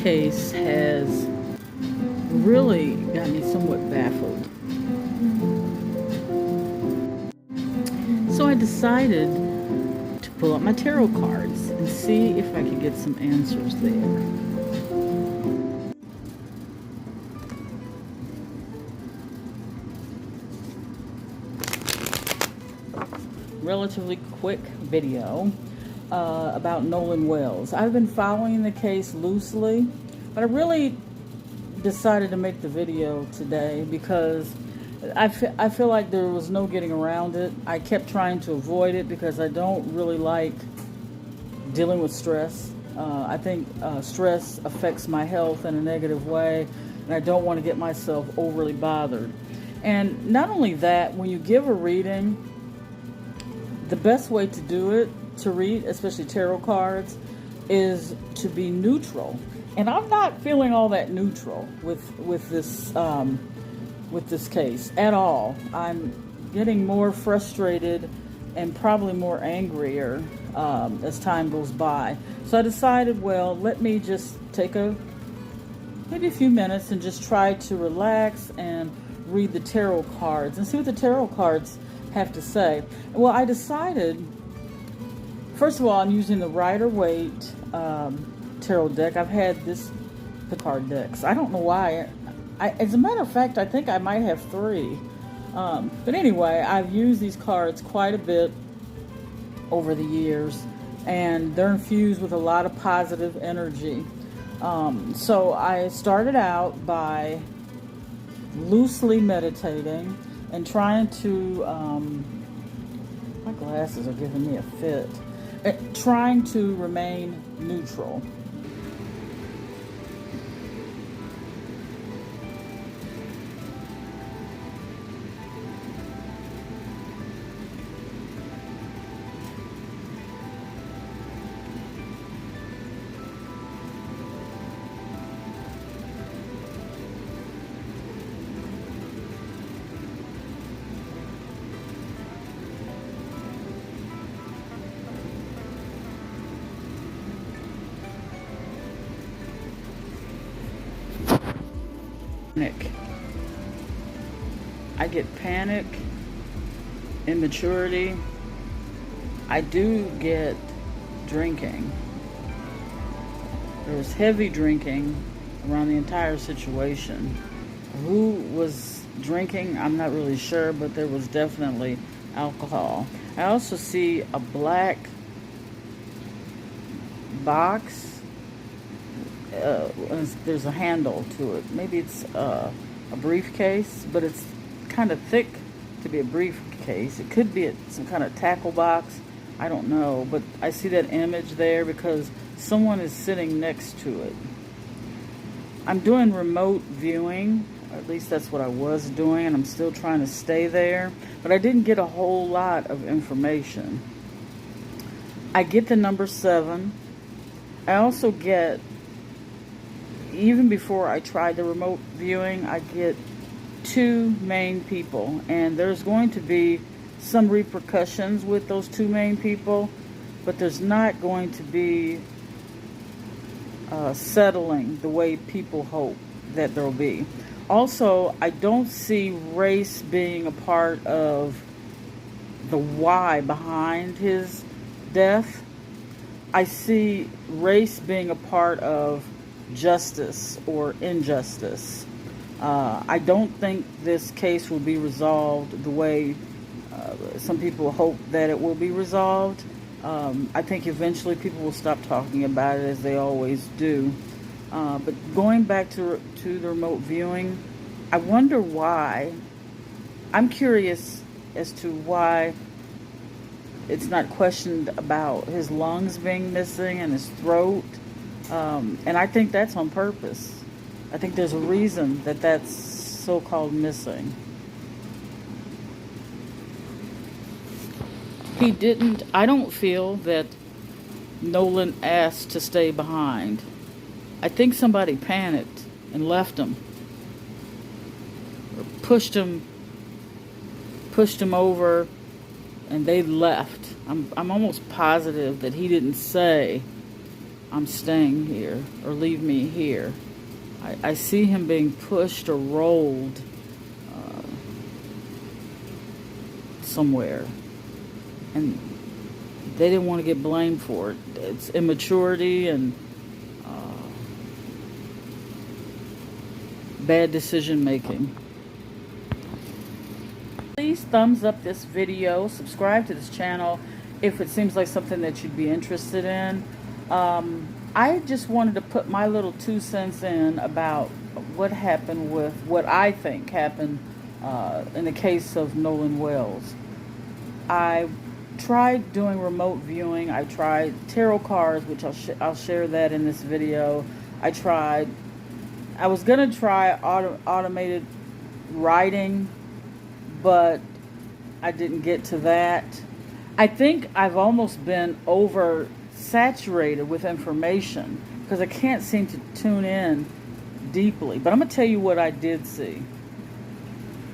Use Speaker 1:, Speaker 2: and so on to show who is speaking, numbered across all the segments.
Speaker 1: case has really got me somewhat baffled. So I decided to pull out my tarot cards and see if I could get some answers there. Relatively quick video about Nolan Wells. I've been following the case loosely, but I really decided to make the video today because I feel like there was no getting around it. I kept trying to avoid it because I don't really like dealing with stress. I think stress affects my health in a negative way, and I don't want to get myself overly bothered. And not only that, when you give a reading, the best way to do it, to read, especially tarot cards, is to be neutral. And I'm not feeling all that neutral with this case at all. I'm getting more frustrated and probably more angrier as time goes by. So I decided, well, let me just take maybe a few minutes and just try to relax and read the tarot cards and see what the tarot cards have to say. Well, I decided, first of all, I'm using the Rider-Waite tarot deck. I've had the card decks. I don't know why. As a matter of fact, I think I might have 3. But anyway, I've used these cards quite a bit over the years, and they're infused with a lot of positive energy. So I started out by loosely meditating and trying to, my glasses are giving me a fit, trying to remain neutral. Panic. I get panic, immaturity. I do get drinking. There was heavy drinking around the entire situation. Who was drinking, I'm not really sure, but there was definitely alcohol. I also see a black box. There's a handle to it. Maybe it's a briefcase, but it's kind of thick to be a briefcase. It could be some kind of tackle box. I don't know, but I see that image there because someone is sitting next to it. I'm doing remote viewing, or at least that's what I was doing, and I'm still trying to stay there, but I didn't get a whole lot of information. I get the number 7. I also get, even before I tried the remote viewing, I get 2 main people, and there's going to be some repercussions with those 2 main people, but there's not going to be settling the way people hope that there'll be. Also, I don't see race being a part of the why behind his death. I see race being a part of justice or injustice. I don't think this case will be resolved the way some people hope that it will be resolved. I think eventually people will stop talking about it, as they always do. But going back to the remote viewing, I wonder why. I'm curious as to why it's not questioned about his lungs being missing and his throat. And I think that's on purpose. I think there's a reason that that's so-called missing. I don't feel that Nolan asked to stay behind. I think somebody panicked and left him. Or pushed him over, and they left. I'm almost positive that he didn't say I'm staying here, or leave me here. I see him being pushed or rolled somewhere. And they didn't want to get blamed for it. It's immaturity and bad decision making. Please thumbs up this video, subscribe to this channel if it seems like something that you'd be interested in. I just wanted to put my little 2 cents in about what happened with what I think happened in the case of Nolan Wells. I tried doing remote viewing. I tried tarot cards, which I'll share that in this video. I was gonna try automated writing, but I didn't get to that. I think I've almost been oversaturated with information because I can't seem to tune in deeply. But I'm gonna tell you what I did see.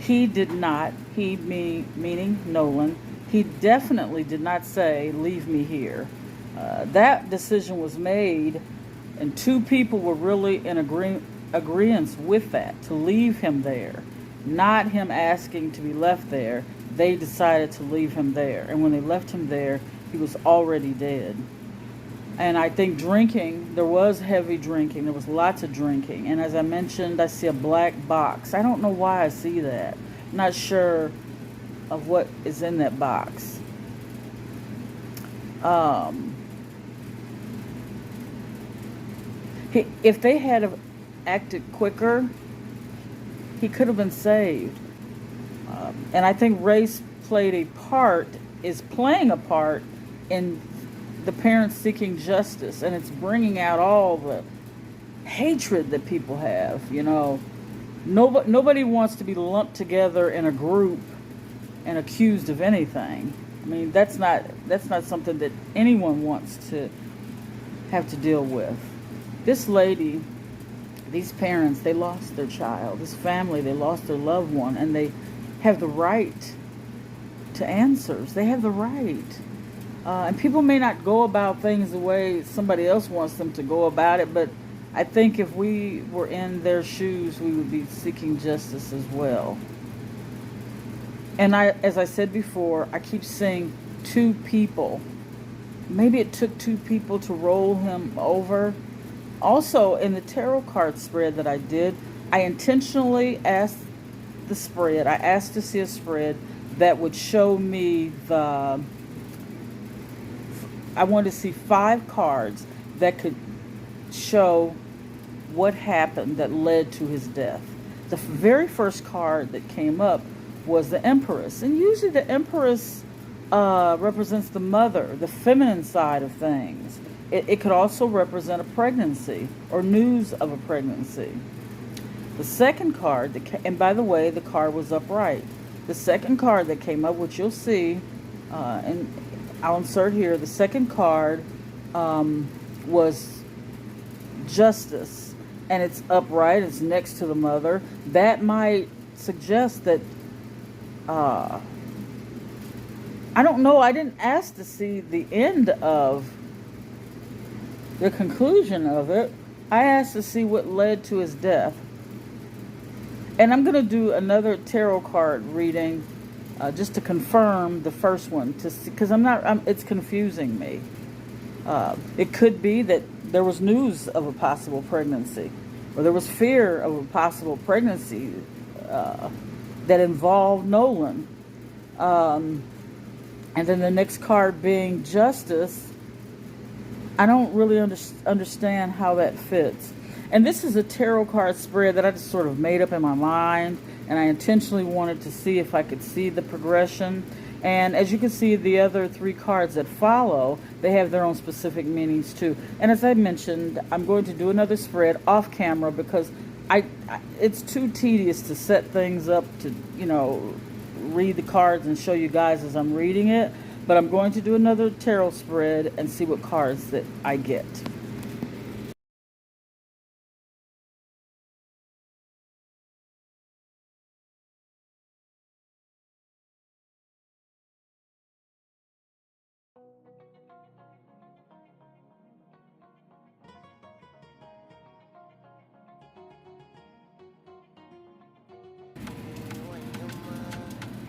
Speaker 1: He did not, me, meaning Nolan, he definitely did not say, leave me here. That decision was made, and 2 people were really in agreement with that, to leave him there. Not him asking to be left there. They decided to leave him there. And when they left him there, he was already dead. And I think drinking, there was heavy drinking. There was lots of drinking. And as I mentioned, I see a black box. I don't know why I see that. I'm not sure of what is in that box. If they had acted quicker, he could have been saved. And I think race is playing a part in the parents seeking justice, and it's bringing out all the hatred that people have. Nobody wants to be lumped together in a group and accused of anything. I mean, that's not something that anyone wants to have to deal with. This lady, these parents, they lost their child. This family, they lost their loved one, and they have the right to answers. They have the right. And people may not go about things the way somebody else wants them to go about it, but I think if we were in their shoes, we would be seeking justice as well. And as I said before, I keep saying 2 people. Maybe it took 2 people to roll him over. Also, in the tarot card spread that I did, I intentionally asked to see a spread that would show me I wanted to see 5 cards that could show what happened that led to his death. The very first card that came up was the Empress. And usually the Empress represents the mother, the feminine side of things. It could also represent a pregnancy or news of a pregnancy. The second card, and by the way, the card was upright. The second card that came up, which you'll see, and I'll insert here, the second card was Justice, and it's upright, it's next to the mother. That might suggest that, I don't know, I didn't ask to see the end of the conclusion of it. I asked to see what led to his death. And I'm going to do another tarot card reading just to confirm the first one, because it's confusing me. It could be that there was news of a possible pregnancy, or there was fear of a possible pregnancy that involved Nolan. And then the next card being Justice. I don't really understand how that fits. And this is a tarot card spread that I just sort of made up in my mind, and I intentionally wanted to see if I could see the progression. And as you can see, the other 3 cards that follow, they have their own specific meanings too. And as I mentioned, I'm going to do another spread off camera because it's too tedious to set things up to, read the cards and show you guys as I'm reading it. But I'm going to do another tarot spread and see what cards that I get.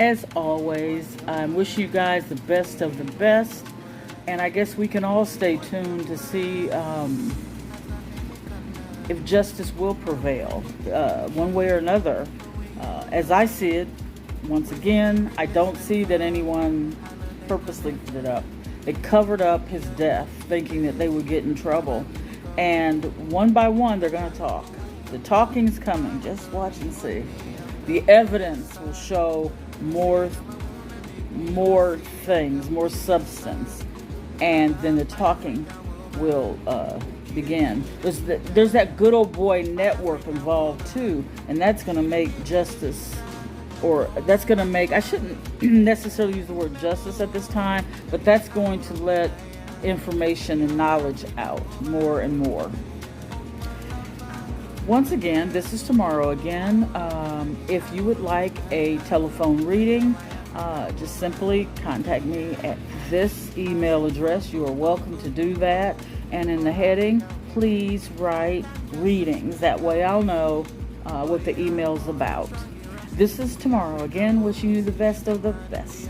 Speaker 1: As always, I wish you guys the best of the best, and I guess we can all stay tuned to see if justice will prevail one way or another. As I see it, once again, I don't see that anyone purposely put it up. They covered up his death, thinking that they would get in trouble. And one by one, they're going to talk. The talking's coming. Just watch and see. The evidence will show more things, more substance, and then the talking will begin. There's that good old boy network involved too, and that's going to make justice, or that's going to make, I shouldn't necessarily use the word justice at this time, but that's going to let information and knowledge out more and more. Once again, this is Tomorrow again. If you would like a telephone reading, just simply contact me at this email address. You are welcome to do that. And in the heading, please write readings. That way I'll know what the email's about. This is Tomorrow again, wishing you the best of the best.